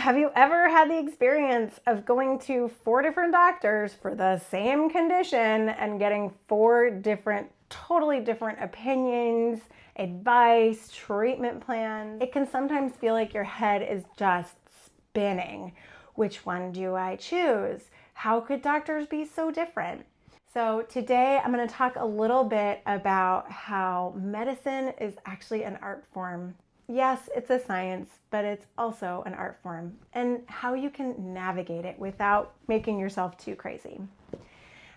Have you ever had the experience of going to 4 different doctors for the same condition and getting 4 totally different opinions, advice, treatment plans? It can sometimes feel like your head is just spinning. Which one do I choose? How could doctors be so different? So today I'm going to talk a little bit about how medicine is actually an art form. Yes, it's a science, but it's also an art form, and how you can navigate it without making yourself too crazy.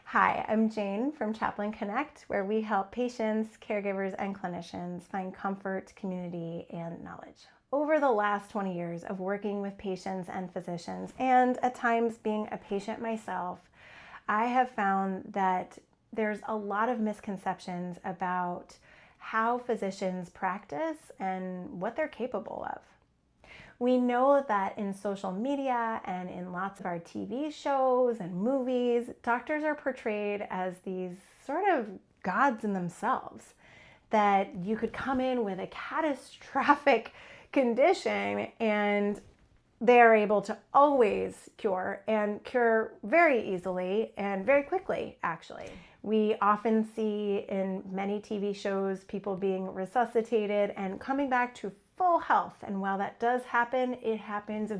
Hi, I'm Jane from Chaplain Connect, where we help patients, caregivers, and clinicians find comfort, community, and knowledge. Over the last 20 years of working with patients and physicians, and at times being a patient myself, I have found that there's a lot of misconceptions about how physicians practice and what they're capable of. We know that in social media and in lots of our TV shows and movies, doctors are portrayed as these sort of gods in themselves, that you could come in with a catastrophic condition and they are able to always cure, and cure very easily and very quickly, actually. We often see in many TV shows people being resuscitated and coming back to full health. And while that does happen, it happens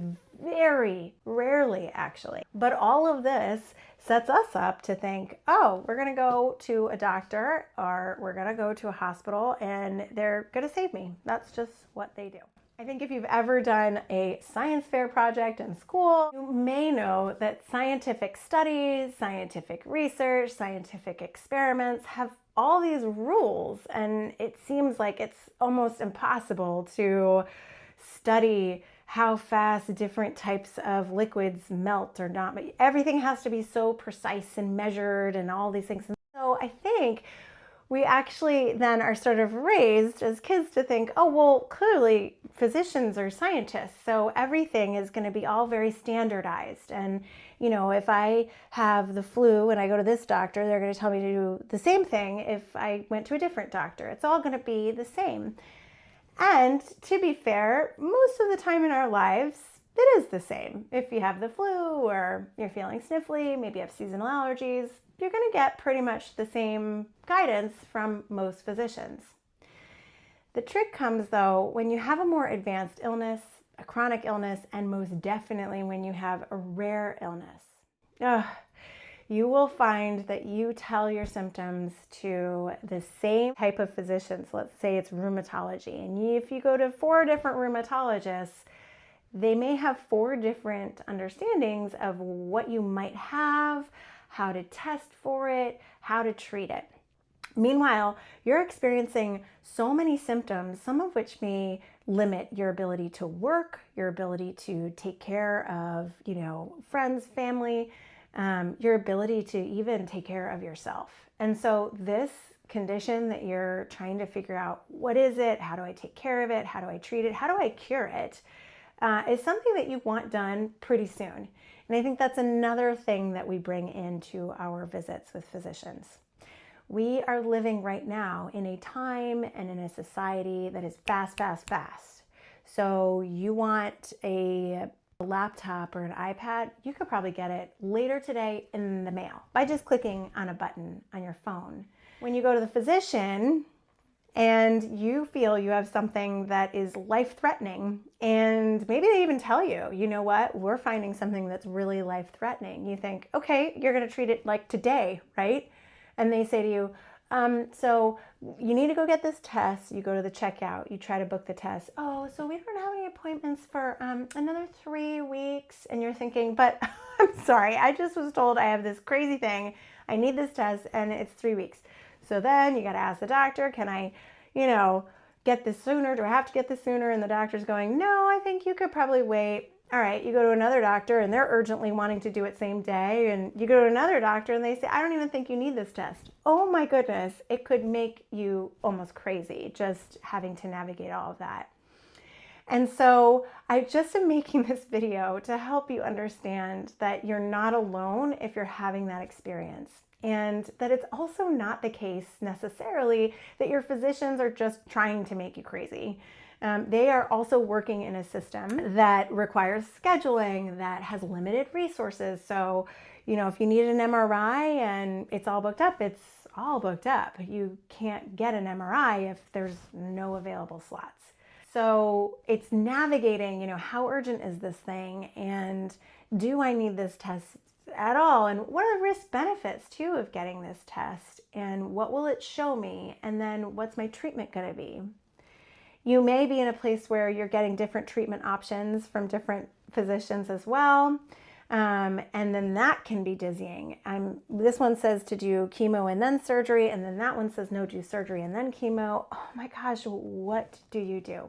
very rarely, actually. But all of this sets us up to think, oh, we're going to go to a doctor or we're going to go to a hospital and they're going to save me. That's just what they do. I think if you've ever done a science fair project in school, you may know that scientific studies, scientific research, scientific experiments have all these rules, and it seems like it's almost impossible to study how fast different types of liquids melt or not. But everything has to be so precise and measured and all these things. And so I think we actually then are sort of raised as kids to think, oh, well, clearly physicians are scientists, so everything is going to be all very standardized. And, you know, if I have the flu and I go to this doctor, they're going to tell me to do the same thing if I went to a different doctor. It's all going to be the same. And to be fair, most of the time in our lives, it is the same. If you have the flu or you're feeling sniffly, maybe you have seasonal allergies, you're going to get pretty much the same guidance from most physicians. The trick comes, though, when you have a more advanced illness, a chronic illness, and most definitely when you have a rare illness. You will find that you tell your symptoms to the same type of physicians. Let's say it's rheumatology. And if you go to 4 different rheumatologists, they may have 4 different understandings of what you might have, how to test for it, how to treat it. Meanwhile, you're experiencing so many symptoms, some of which may limit your ability to work, your ability to take care of, friends, family, your ability to even take care of yourself. And so this condition that you're trying to figure out, what is it? How do I take care of it? How do I treat it? How do I cure it? Is something that you want done pretty soon. And I think that's another thing that we bring into our visits with physicians. We are living right now in a time and in a society that is fast, fast, fast. So you want a laptop or an iPad, you could probably get it later today in the mail by just clicking on a button on your phone. When you go to the physician and you feel you have something that is life-threatening, and maybe they even tell you, you know what, we're finding something that's really life-threatening. You think, okay, you're going to treat it like today, right? And they say to you, so you need to go get this test. You go to the checkout, you try to book the test. Oh, so we don't have any appointments for another 3 weeks. And you're thinking, but I'm sorry, I just was told I have this crazy thing. I need this test and it's 3 weeks. So then you got to ask the doctor, can I, get this sooner? Do I have to get this sooner? And the doctor's going, no, I think you could probably wait. All right, you go to another doctor and they're urgently wanting to do it same day. And you go to another doctor and they say, I don't even think you need this test. Oh my goodness, it could make you almost crazy just having to navigate all of that. And so I just am making this video to help you understand that you're not alone if you're having that experience. And that it's also not the case necessarily that your physicians are just trying to make you crazy. They are also working in a system that requires scheduling, that has limited resources. So, if you need an MRI and it's all booked up, it's all booked up. You can't get an MRI if there's no available slots. So it's navigating, how urgent is this thing? And do I need this test at all? And what are the risk benefits too of getting this test? And what will it show me? And then what's my treatment going to be? You may be in a place where you're getting different treatment options from different physicians as well. And then that can be dizzying. This one says to do chemo and then surgery, and then that one says no, do surgery and then chemo. Oh my gosh, what do you do?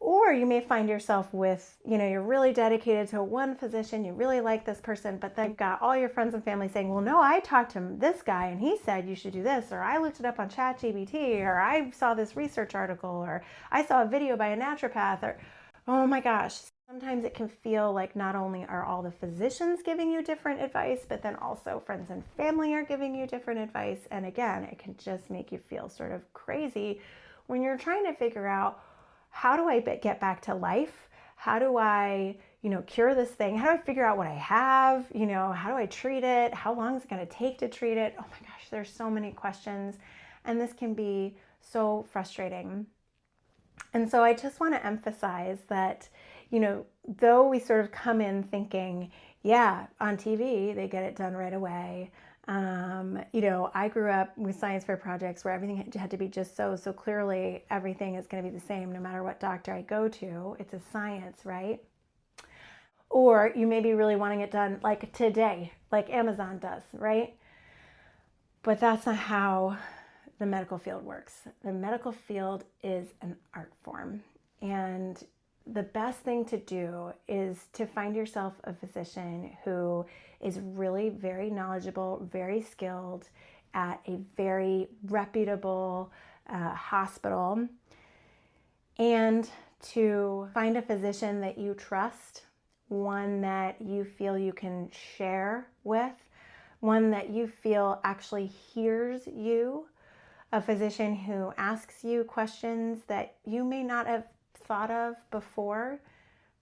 Or you may find yourself with, you're really dedicated to one physician, you really like this person, but then you've got all your friends and family saying, well, no, I talked to this guy and he said you should do this, or I looked it up on ChatGPT, or I saw this research article, or I saw a video by a naturopath, or, oh my gosh. Sometimes it can feel like not only are all the physicians giving you different advice, but then also friends and family are giving you different advice. And again, it can just make you feel sort of crazy when you're trying to figure out, how do I get back to life? How do I, cure this thing? How do I figure out what I have? How do I treat it? How long is it going to take to treat it? Oh my gosh, there's so many questions. And this can be so frustrating. And so I just want to emphasize that, though we sort of come in thinking, yeah, on TV, they get it done right away. I grew up with science fair projects where everything had to be just so clearly everything is going to be the same no matter what doctor I go to. It's a science, right? Or you may be really wanting it done like today, like Amazon does, right? But that's not how the medical field works. The medical field is an art form. And the best thing to do is to find yourself a physician who is really very knowledgeable, very skilled at a very reputable hospital, and to find a physician that you trust, one that you feel you can share with, one that you feel actually hears you, a physician who asks you questions that you may not have thought of before,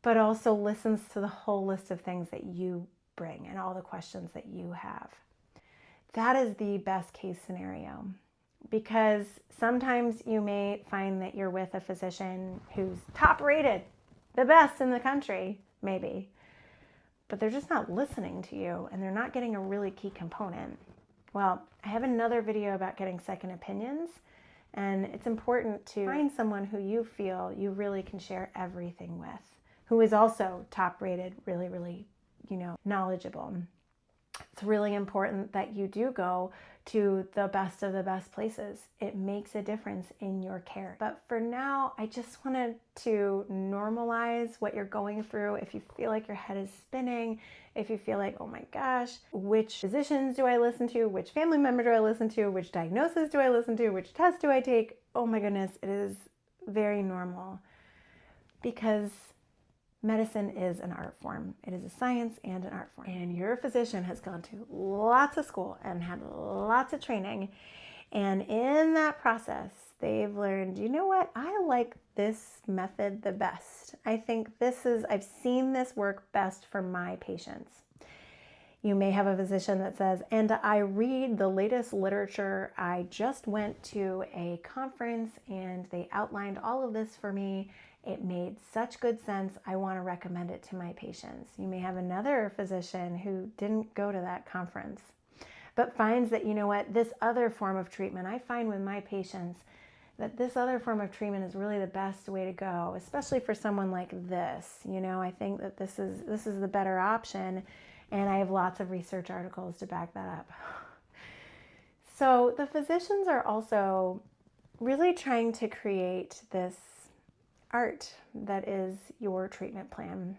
but also listens to the whole list of things that you bring and all the questions that you have. That is the best case scenario, because sometimes you may find that you're with a physician who's top rated, the best in the country, maybe, but they're just not listening to you and they're not getting a really key component. Well, I have another video about getting second opinions, and it's important to find someone who you feel you really can share everything with, who is also top rated, really, really, knowledgeable. It's really important that you do go to the best of the best places. It makes a difference in your care. But for now, I just wanted to normalize what you're going through. If you feel like your head is spinning, if you feel like, oh my gosh, which physicians do I listen to? Which family member do I listen to? Which diagnosis do I listen to? Which test do I take? Oh my goodness, it is very normal, because medicine is an art form. It is a science and an art form. And your physician has gone to lots of school and had lots of training. And in that process, they've learned, you know what? I like this method the best. I think I've seen this work best for my patients. You may have a physician that says, and I read the latest literature. I just went to a conference and they outlined all of this for me. It made such good sense. I want to recommend it to my patients. You may have another physician who didn't go to that conference, but finds that, this other form of treatment, I find with my patients that this other form of treatment is really the best way to go, especially for someone like this. I think that this is the better option, and I have lots of research articles to back that up. So the physicians are also really trying to create this art that is your treatment plan.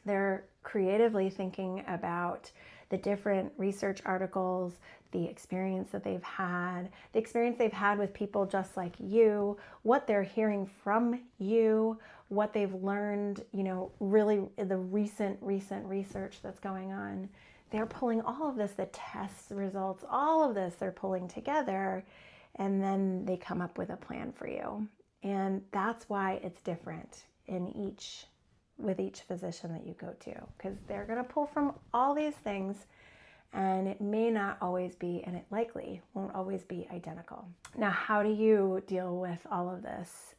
They're creatively thinking about the different research articles, the experience that they've had, the experience they've had with people just like you, what they're hearing from you, what they've learned, really the recent research that's going on. They're pulling all of this, the test results, all of this they're pulling together, and then they come up with a plan for you. And that's why it's different with each physician that you go to, because they're going to pull from all these things, and it may not always be, and it likely won't always be identical. Now, how do you deal with all of this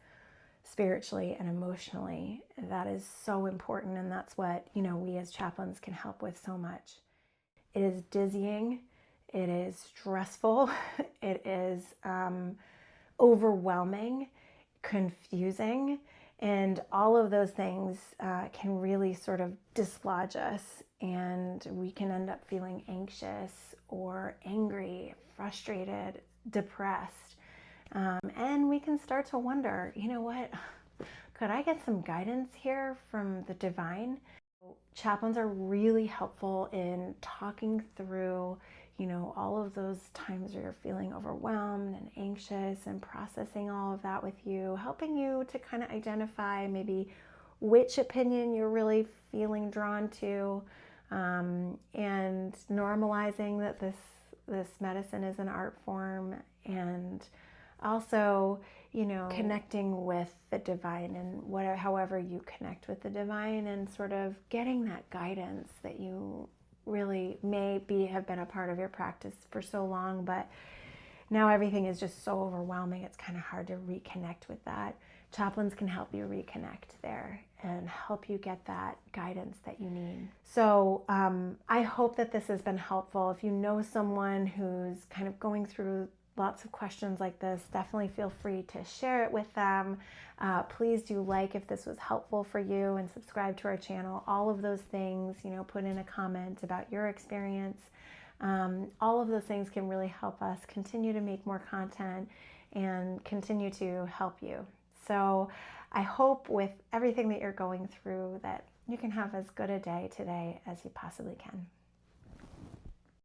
spiritually and emotionally? That is so important, and that's what, we as chaplains can help with so much. It is dizzying, it is stressful, it is overwhelming, confusing, and all of those things can really sort of dislodge us, and we can end up feeling anxious or angry, frustrated, depressed, and we can start to wonder, what, could I get some guidance here from the divine? Chaplains are really helpful in talking through, all of those times where you're feeling overwhelmed and anxious, and processing all of that with you, helping you to kind of identify maybe which opinion you're really feeling drawn to, and normalizing that this medicine is an art form, and also, connecting with the divine, and however you connect with the divine, and sort of getting that guidance that you really have been a part of your practice for so long, but now everything is just so overwhelming, it's kind of hard to reconnect with that. Chaplains can help you reconnect there and help you get that guidance that you need. So I hope that this has been helpful. If you know someone who's kind of going through lots of questions like this, definitely feel free to share it with them. Please do like if this was helpful for you, and subscribe to our channel. All of those things, put in a comment about your experience. All of those things can really help us continue to make more content and continue to help you. So I hope with everything that you're going through that you can have as good a day today as you possibly can.